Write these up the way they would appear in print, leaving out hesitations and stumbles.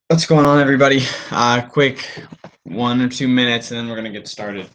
What's going on, everybody? Quick 1 or 2 minutes, and then we're going to get started.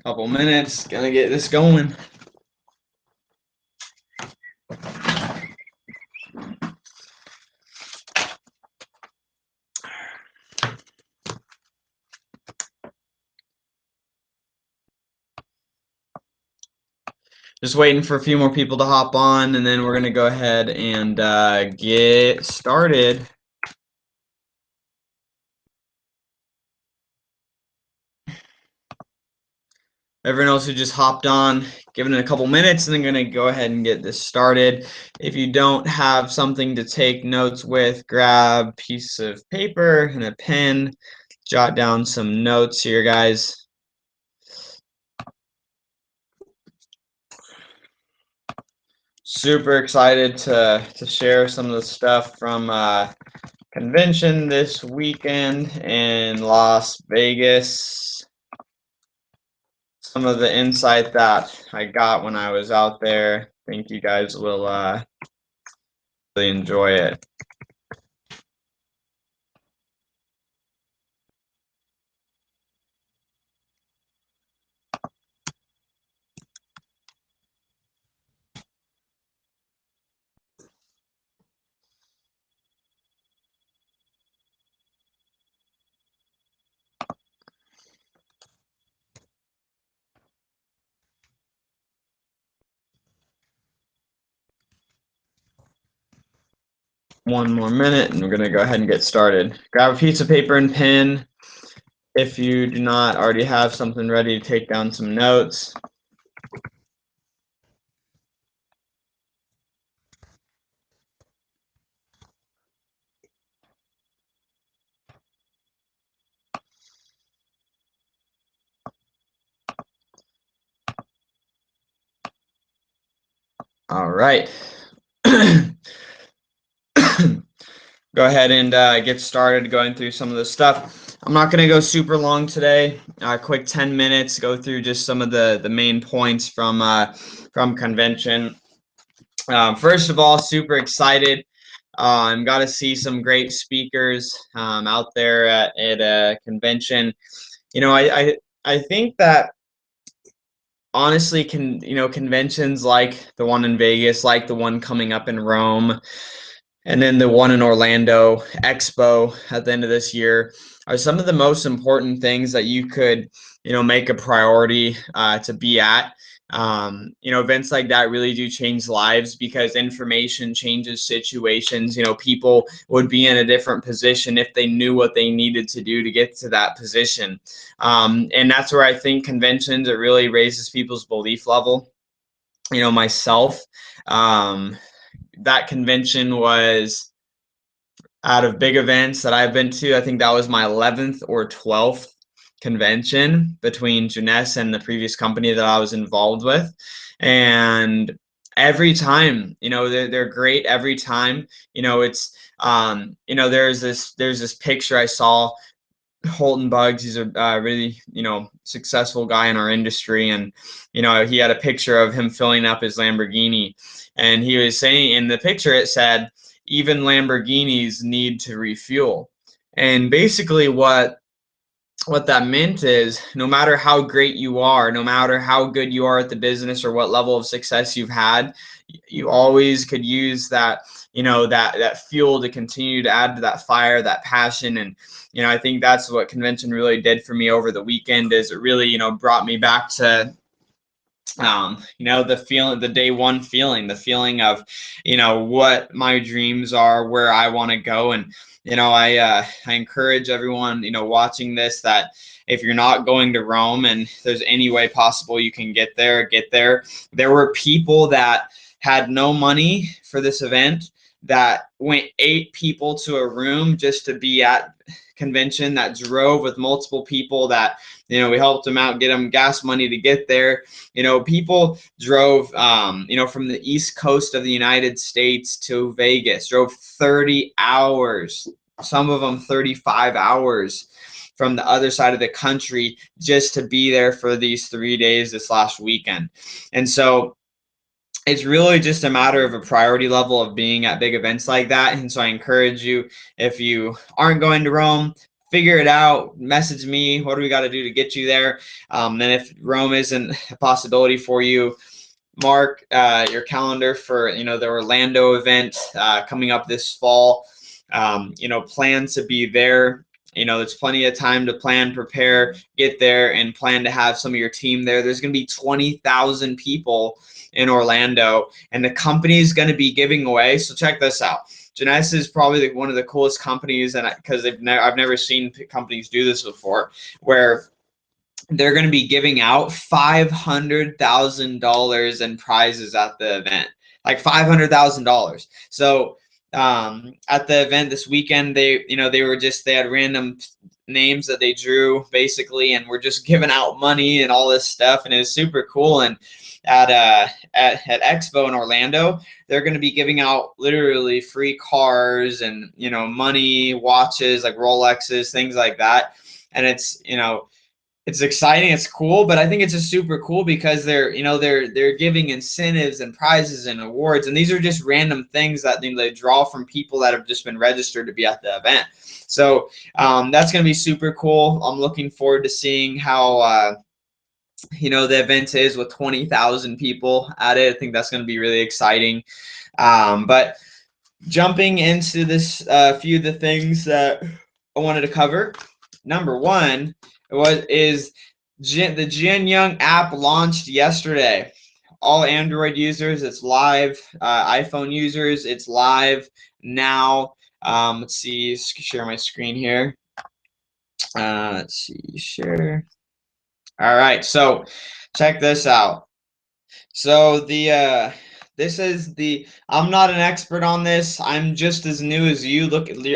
Couple minutes, gonna get this going. Just waiting for a few more people to hop on, and then we're going to go ahead and get started. Everyone else who just hopped on, giving it a couple minutes, and then going to go ahead and get this started. If you don't have something to take notes with, grab a piece of paper and a pen, jot down some notes here, guys. Super excited to share some of the stuff from convention this weekend in Las Vegas. Some of the insight that I got when I was out there. I think you guys will really enjoy it. One more minute and we're going to go ahead and get started. Grab a piece of paper and pen if you do not already have something ready to take down some notes. All right. Go ahead and get started going through some of this stuff. I'm not going to go super long today. Quick 10 minutes, go through just some of the main points from convention. First of all, super excited. I'm got to see some great speakers out there at a convention. You know, I think that honestly, conventions like the one in Vegas, like the one coming up in Rome, and then the one in Orlando, Expo at the end of this year, are some of the most important things that you could, make a priority to be at. Events like that really do change lives because information changes situations. People would be in a different position if they knew what they needed to do to get to that position. And that's where I think conventions, it really raises people's belief level. Myself, that convention was out of big events that I've been to. I think that was my 11th or 12th convention between Jeunesse and the previous company that I was involved with. And every time, they're great every time. There's this picture I saw. Holton Buggs, he's a really, successful guy in our industry. And, he had a picture of him filling up his Lamborghini. And he was saying in the picture, it said, even Lamborghinis need to refuel. And basically what that meant is no matter how great you are, no matter how good you are at the business or what level of success you've had, you always could use that, that fuel to continue to add to that fire, that passion. And, I think that's what convention really did for me over the weekend is it really, brought me back to the feeling, the day one feeling, the feeling of, what my dreams are, where I want to go. And, I encourage everyone, watching this, that if you're not going to Rome and there's any way possible you can get there, get there. There were people that had no money for this event, that went 8 people to a room just to be at convention, that drove with multiple people, that we helped them out, get them gas money to get there. People drove from the east coast of the United States to Vegas, drove 30 hours, some of them 35 hours from the other side of the country just to be there for these 3 days this last weekend. And so it's really just a matter of a priority level of being at big events like that. And so I encourage you, if you aren't going to Rome, figure it out, message me, what do we got to do to get you there? And if Rome isn't a possibility for you, mark your calendar for the Orlando event coming up this fall. Plan to be there. There's plenty of time to plan, prepare, get there, and plan to have some of your team there. There's going to be 20,000 people in Orlando, and the company is going to be giving away. So check this out. Genesis is probably one of the coolest companies, and because I've never seen companies do this before, where they're going to be giving out $500,000 in prizes at the event, like $500,000. So at the event this weekend, they had random names that they drew basically, and we're just giving out money and all this stuff, and it's super cool. And at Expo in Orlando, they're going to be giving out literally free cars and money, watches like Rolexes, things like that. And it's it's exciting, it's cool, but I think it's just super cool because they're giving incentives and prizes and awards, and these are just random things that they draw from people that have just been registered to be at the event. So that's going to be super cool. I'm looking forward to seeing how the event is with 20,000 people at it. I think that's going to be really exciting. But jumping into this, few of the things that I wanted to cover. Number one is the Jin Young app launched yesterday. All Android users, it's live. iPhone users, it's live now. Let's see, share my screen here. Let's see, share. All right, so check this out. So this is I'm not an expert on this. I'm just as new as you.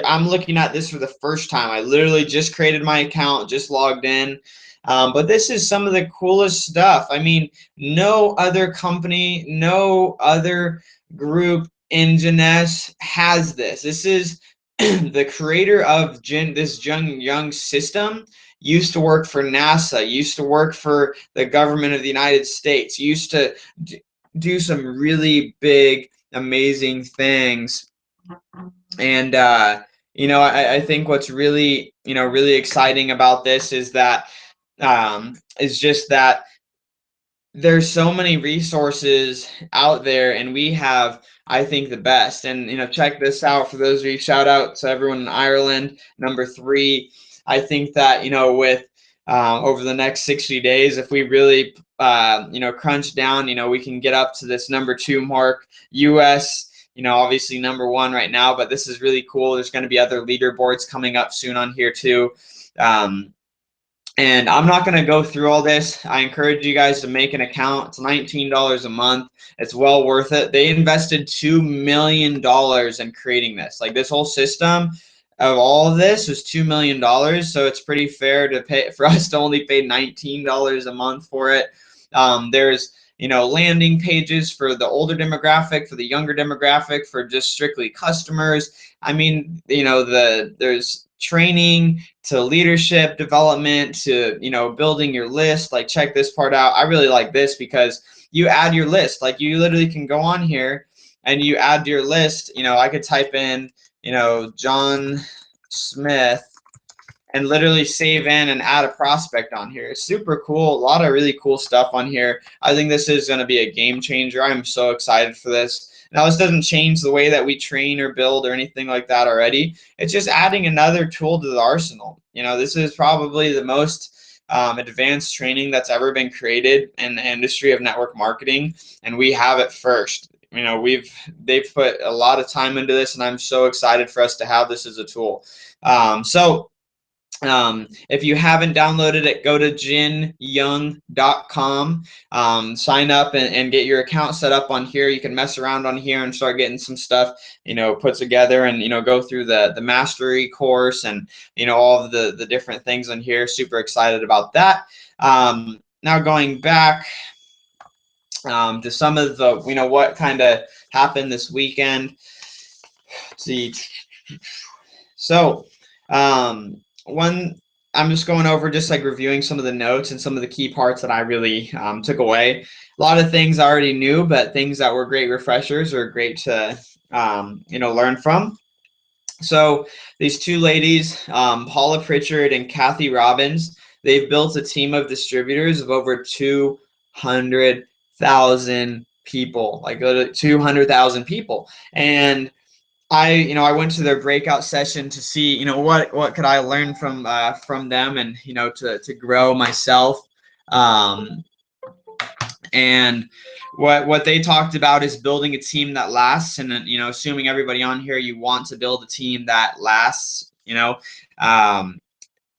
I'm looking at this for the first time. I literally just created my account, just logged in. But this is some of the coolest stuff. I mean, no other company, no other group in Genes has this. This is the creator of this Jin Young system used to work for NASA, used to work for the government of the United States, used to do some really big, amazing things. And I think what's really really exciting about this is that is just that there's so many resources out there, and we have, I think, the best. And check this out, for those of you, shout out to everyone in Ireland. Number 3, I think that with over the next 60 days, if we really crunch down, we can get up to this number 2 mark. US, obviously number 1 right now, but this is really cool. There's going to be other leaderboards coming up soon on here too. And I'm not going to go through all this. I encourage you guys to make an account. It's $19 a month. It's well worth it. They invested $2 million in creating this. Like, this whole system of all of this was $2 million. So it's pretty fair to pay for us to only pay $19 a month for it. There's landing pages for the older demographic, for the younger demographic, for just strictly customers. I mean, there's training to leadership development to building your list. Like, check this part out. I really like this because you add your list. Like, you literally can go on here and you add your list. I could type in John Smith and literally save in and add a prospect on here. It's super cool. A lot of really cool stuff on here. I think this is going to be a game changer. I'm so excited for this. Now, this doesn't change the way that we train or build or anything like that already. It's just adding another tool to the arsenal. This is probably the most advanced training that's ever been created in the industry of network marketing, and we have it first. They've put a lot of time into this, and I'm so excited for us to have this as a tool. So If you haven't downloaded it, go to jinyoung.com, sign up and get your account set up on here. You can mess around on here and start getting some stuff, put together and, go through the mastery course and, all of the different things on here. Super excited about that. Now going back to some of the, what kind of happened this weekend. Let's see. So, one, I'm just going over just like reviewing some of the notes and some of the key parts that I really took away. A lot of things I already knew, but things that were great refreshers or great to, learn from. So these two ladies, Paula Pritchard and Kathy Robbins, they've built a team of distributors of over 200,000 people, like 200,000 people. And I went to their breakout session to see, what could I learn from them and, to grow myself. And what they talked about is building a team that lasts, and assuming everybody on here, you want to build a team that lasts.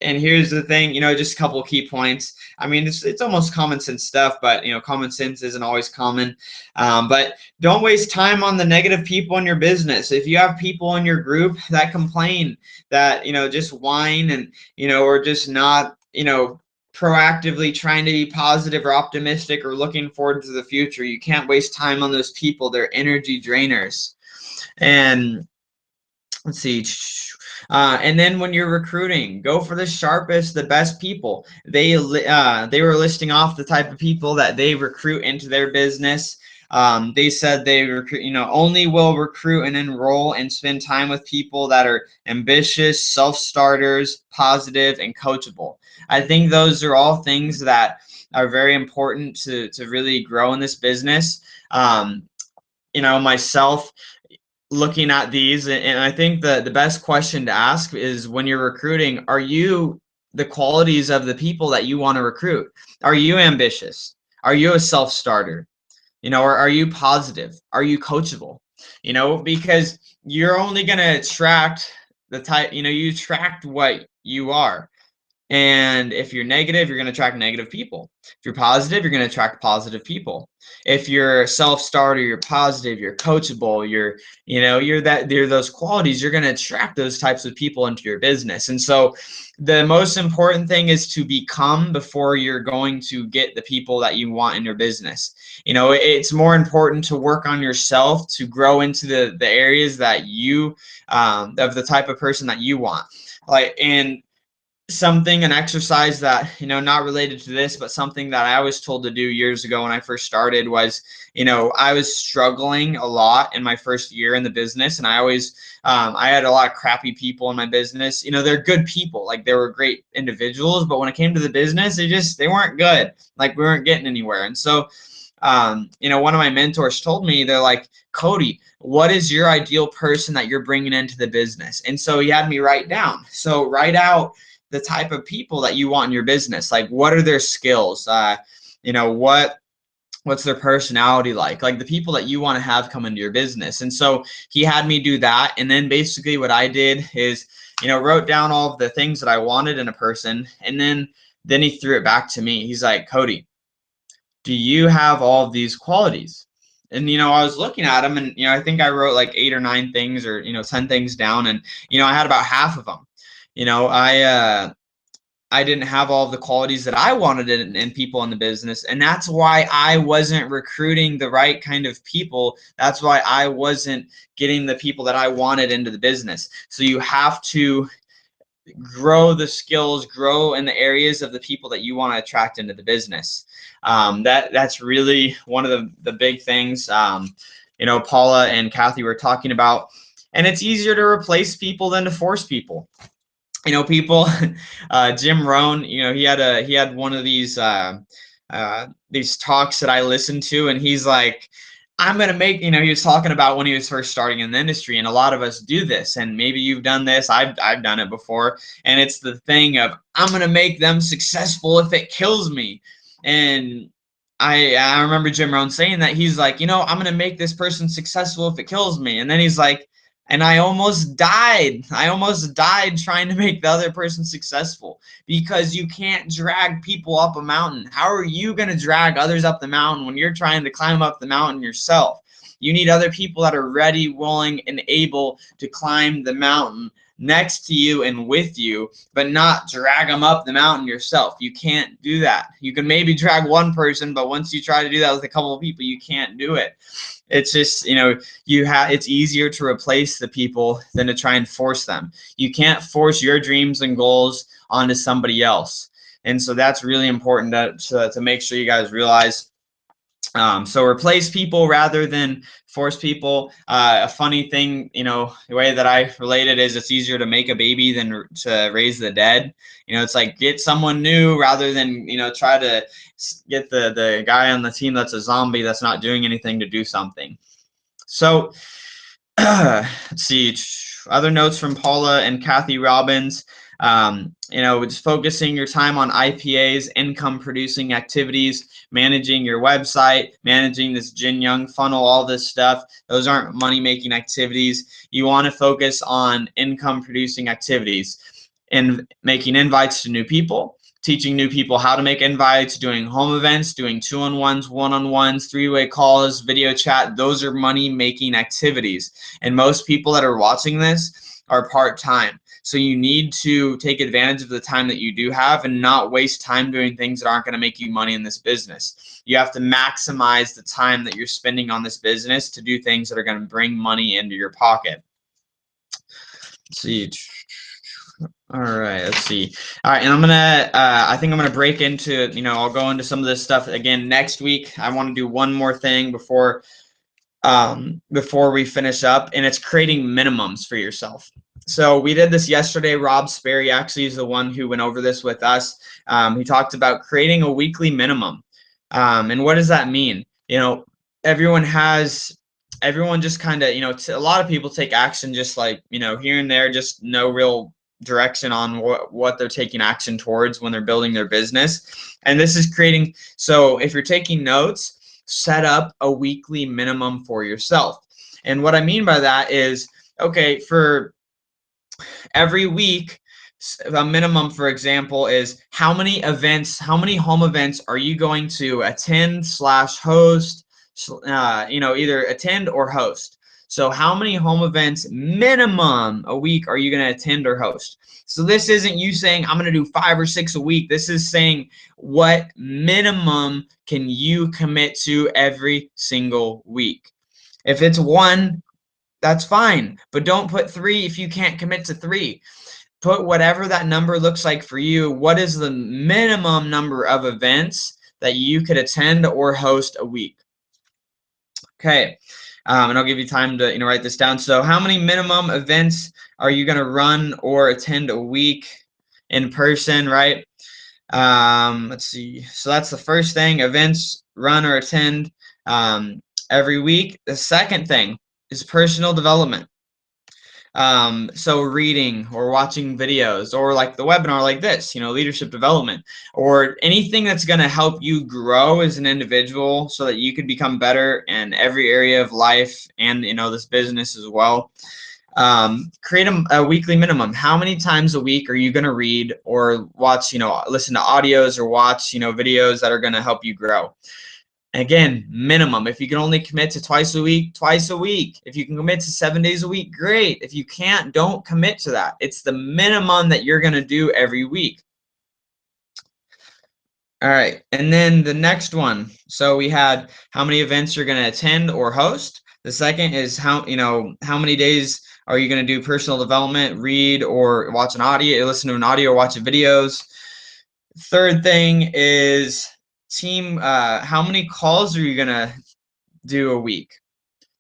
And here's the thing, just a couple of key points. I mean, it's almost common sense stuff, but common sense isn't always common. But don't waste time on the negative people in your business. If you have people in your group that complain, that just whine and or just not proactively trying to be positive or optimistic or looking forward to the future, you can't waste time on those people. They're energy drainers. And let's see. And then when you're recruiting, go for the sharpest, the best people. They were listing off the type of people that they recruit into their business. They said they recruit, only will recruit and enroll and spend time with people that are ambitious, self-starters, positive, and coachable. I think those are all things that are very important to really grow in this business. Myself, looking at these, and I think the best question to ask is, when you're recruiting, are you the qualities of the people that you want to recruit? Are you ambitious? Are you a self-starter? Or are you positive? Are you coachable? Because you're only going to attract the type, you attract what you are. And if you're negative, you're going to attract negative people. If you're positive, you're going to attract positive people. If you're a self-starter, you're positive, you're coachable, you're those qualities, you're going to attract those types of people into your business. And so the most important thing is to become before you're going to get the people that you want in your business. It's more important to work on yourself to grow into the areas that you of the type of person that you want. And an exercise that, not related to this, but something that I was told to do years ago when I first started was, I was struggling a lot in my first year in the business. And I always, I had a lot of crappy people in my business. They're good people, like they were great individuals, but when it came to the business, they weren't good. Like we weren't getting anywhere. And so, one of my mentors told me, they're like, Cody, what is your ideal person that you're bringing into the business? And so he had me write down. So write out the type of people that you want in your business. Like, what are their skills? What's their personality like the people that you want to have come into your business. And so he had me do that. And then basically what I did is, wrote down all of the things that I wanted in a person. And then he threw it back to me. He's like, Cody, do you have all of these qualities? And, I was looking at him and, I think I wrote like 8 or 9 things or, 10 things down. And, I had about half of them. I didn't have all of the qualities that I wanted in people in the business. And that's why I wasn't recruiting the right kind of people. That's why I wasn't getting the people that I wanted into the business. So you have to grow the skills, grow in the areas of the people that you want to attract into the business. That's really one of the big things, Paula and Kathy were talking about. And it's easier to replace people than to force people. People, Jim Rohn, he had one of these talks that I listened to, and he's like, I'm going to make, he was talking about when he was first starting in the industry, and a lot of us do this, and maybe you've done this, I've done it before, and it's the thing of, I'm going to make them successful if it kills me. And I remember Jim Rohn saying that. He's like, I'm going to make this person successful if it kills me. And then he's like, And I almost died. I almost died trying to make the other person successful, because you can't drag people up a mountain. How are you going to drag others up the mountain when you're trying to climb up the mountain yourself? You need other people that are ready, willing, and able to climb the mountain next to you and with you, but not drag them up the mountain yourself. You can't do that. You can maybe drag one person, but once you try to do that with a couple of people, you can't do it. It's just, it's easier to replace the people than to try and force them. You can't force your dreams and goals onto somebody else. And so that's really important to make sure you guys realize. So replace people rather than force people. A funny thing, the way that I relate it is, it's easier to make a baby than to raise the dead. It's like, get someone new rather than, try to get the guy on the team that's a zombie that's not doing anything to do something. So let's see, other notes from Paula and Kathy Robbins. It's focusing your time on IPAs, income producing activities, managing your website, managing this Jin Young funnel, all this stuff. Those aren't money making activities. You want to focus on income producing activities and making invites to new people, teaching new people how to make invites, doing home events, doing 2-on-1s, 1-on-1s, 3-way calls, video chat. Those are money making activities. And most people that are watching this are part-time. So you need to take advantage of the time that you do have and not waste time doing things that aren't going to make you money in this business. You have to maximize the time that you're spending on this business to do things that are going to bring money into your pocket. Let's see. All right, let's see. All right, and I think I'm gonna break into, I'll go into some of this stuff again next week. I want to do one more thing before we finish up, and it's creating minimums for yourself. So we did this yesterday. Rob Sperry actually is the one who went over this with us. He talked about creating a weekly minimum. And what does that mean? Everyone just kind of, a lot of people take action just like, here and there, just no real direction on what they're taking action towards when they're building their business. And this is creating, so if you're taking notes, set up a weekly minimum for yourself. And what I mean by that is, okay, for every week, a minimum, for example, is how many home events are you going to attend/host, either attend or host. So how many home events minimum a week are you going to attend or host? So this isn't you saying I'm going to do 5 or 6 a week. This is saying what minimum can you commit to every single week. If it's 1, that's fine, but don't put 3 if you can't commit to 3. Put whatever that number looks like for you. What is the minimum number of events that you could attend or host a week? Okay, and I'll give you time to write this down. So how many minimum events are you going to run or attend a week in person, right? Let's see. So that's the first thing, events, run or attend every week. The second thing is personal development. So reading or watching videos, or like the webinar like this, leadership development, or anything that's going to help you grow as an individual so that you could become better in every area of life and, this business as well. Create a weekly minimum. How many times a week are you going to read or watch, listen to audios or watch, videos that are going to help you grow? Again, minimum. If you can only commit to twice a week, twice a week. If you can commit to 7 days a week, great. If you can't, don't commit to that. It's the minimum that you're going to do every week. All right, and then the next one. So we had how many events you're going to attend or host. The second is how many days are you going to do personal development, read or watch an audio, listen to an audio or watch videos. Third thing is team, how many calls are you going to do a week?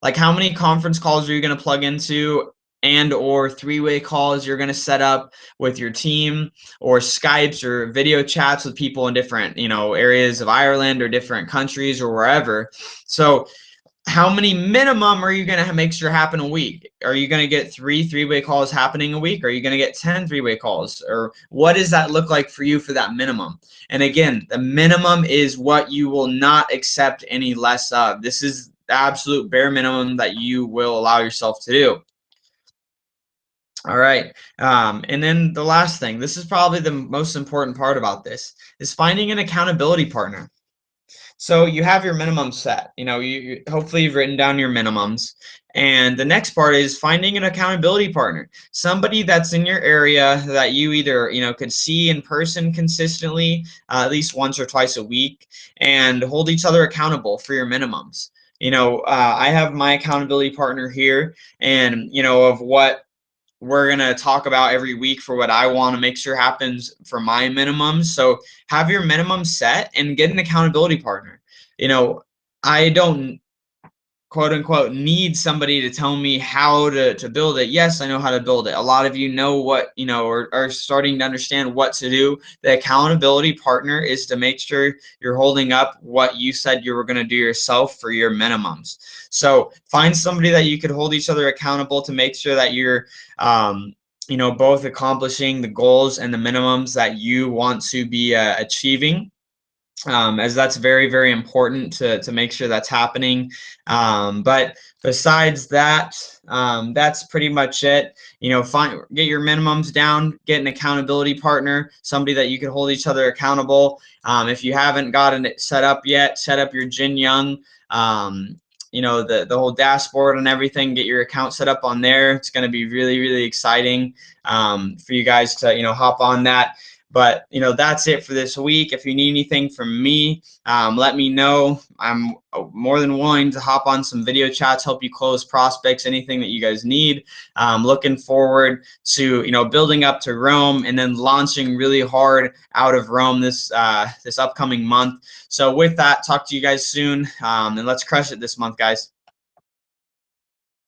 Like how many conference calls are you going to plug into, and or 3-way calls you're going to set up with your team, or Skypes or video chats with people in different, areas of Ireland or different countries or wherever. So how many minimum are you going to make sure happen a week? Are you going to get 3-way calls happening a week? Are you going to get 10 3-way calls? Or what does that look like for you for that minimum? And again, the minimum is what you will not accept any less of. This is the absolute bare minimum that you will allow yourself to do. All right. And then the last thing, this is probably the most important part about this, is finding an accountability partner. So you have your minimum set. You hopefully you've written down your minimums. And the next part is finding an accountability partner, somebody that's in your area that you either could see in person consistently, at least once or twice a week, and hold each other accountable for your minimums. I have my accountability partner here, and of what we're going to talk about every week for what I want to make sure happens for my minimums. So have your minimum set and get an accountability partner. I don't quote unquote need somebody to tell me how to build it. Yes, I know how to build it. A lot of you know what, are starting to understand what to do. The accountability partner is to make sure you're holding up what you said you were going to do yourself for your minimums. So find somebody that you could hold each other accountable to make sure that you're, both accomplishing the goals and the minimums that you want to be achieving. As that's very, very important to make sure that's happening. But besides that, that's pretty much it. Get your minimums down, get an accountability partner, somebody that you can hold each other accountable. If you haven't gotten it set up yet, set up your Jin Young. The whole dashboard and everything, get your account set up on there. It's going to be really, really exciting for you guys to hop on that. But that's it for this week. If you need anything from me, let me know. I'm more than willing to hop on some video chats, help you close prospects, anything that you guys need. Looking forward to building up to Rome and then launching really hard out of Rome this upcoming month. So with that, talk to you guys soon, and let's crush it this month, guys.